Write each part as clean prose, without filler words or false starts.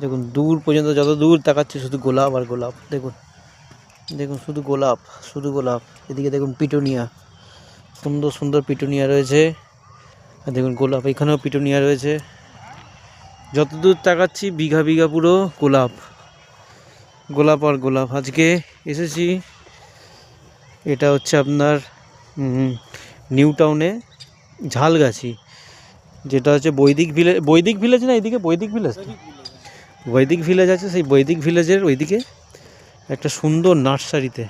দেখুন দূর পর্যন্ত, যত দূর তাকাচ্ছে শুধু গোলাপ আর গোলাপ। দেখুন দেখুন শুধু গোলাপ, শুধু গোলাপ। এদিকে দেখুন পিটুনিয়া, সুন্দর সুন্দর পিটুনিয়া রয়েছে। আর দেখুন গোলাপ, এখানেও পিটুনিয়া রয়েছে। যত দূর তাকাচ্ছি বিঘা বিঘা পুরো গোলাপ, গোলাপ আর গোলাপ। আজকে এসেছি, এটা হচ্ছে আপনার নিউ টাউনে ঝালগাছি, যেটা হচ্ছে বৈদিক ভিলেজ না, এইদিকে বৈদিক ভিলেজ আছে। সেই বৈদিক ভিলেজের ওইদিকে একটা সুন্দর নার্সারিতে,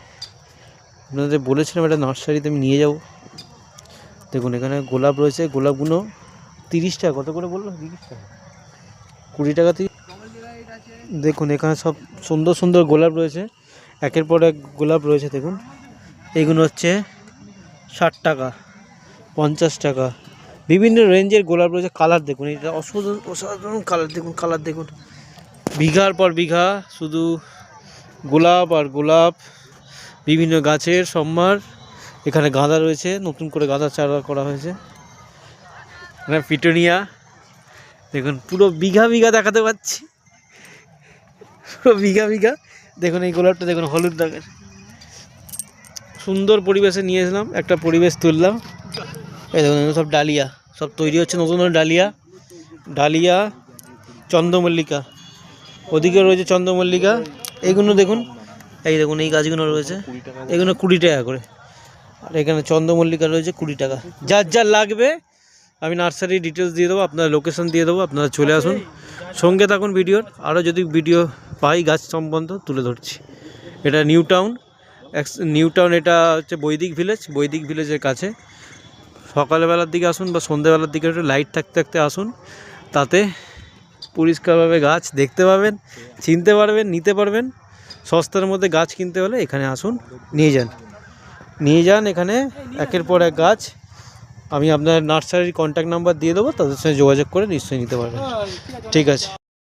আপনাদের বলেছিলাম একটা নার্সারিতে আমি নিয়ে যাব। দেখুন এখানে গোলাপ রয়েছে, গোলাপগুলো 30 টাকা, কত করে বললো? 30 টাকা, 20 টাকা। দেখুন এখানে সব সুন্দর সুন্দর গোলাপ রয়েছে, একের পর এক গোলাপ রয়েছে। দেখুন এইগুলো হচ্ছে 60 টাকা, 50 টাকা, বিভিন্ন রেঞ্জের গোলাপ রয়েছে। কালার দেখুন, এটা অসাধারণ কালার। দেখুন কালার দেখুন, বিঘার পর বিঘা শুধু গোলাপ আর গোলাপ, বিভিন্ন গাছের সম্মার। এখানে গাঁদা রয়েছে, নতুন করে গাঁদা চারা করা হয়েছে। এখানে পিটুনিয়া দেখুন, পুরো বিঘা বিঘা দেখাতে পাচ্ছি, পুরো বিঘা বিঘা। দেখুন এই গোলাপটা দেখুন, হলুদ রঙের, সুন্দর পরিবেশে নিয়ে এসলাম, একটা পরিবেশ তুললাম। এই দেখুন সব ডালিয়া, সব তৈরি হচ্ছে নতুন ডালিয়া, ডালিয়া, চন্দ্রমল্লিকা, ওদিকে রয়েছে চন্দ্রমল্লিকা। এইগুলো দেখুন, এই দেখুন এই গাছগুলো রয়েছে, এগুলো 20 টাকা করে। আর এখানে চন্দ্রমল্লিকা রয়েছে 20 টাকা। যার যার লাগবে আমি নার্সারির ডিটেলস দিয়ে দেবো, আপনার লোকেশন দিয়ে দেবো, আপনারা চলে আসুন, সঙ্গে থাকুন ভিডিওর। আরও যদি ভিডিও পাই গাছ সম্বন্ধ তুলে ধরছি। এটা নিউ টাউন, এটা হচ্ছে বৈদিক ভিলেজের কাছে। সকালবেলার দিকে আসুন বা সন্ধ্যেবেলার দিকে একটু লাইট থাকতে থাকতে আসুন, তাতে পরিষ্কারভাবে গাছ দেখতে পাবেন, চিনতে পারবেন, নিতে পারবেন। সস্তার মধ্যে গাছ কিনতে হলে এখানে আসুন, নিয়ে যান এখানে একের পর এক গাছ। আমি আপনার নার্সারির কন্ট্যাক্ট নাম্বার দিয়ে দেবো, তাদের সঙ্গে যোগাযোগ করে নিশ্চয়ই নিতে পারবেন। ঠিক আছে।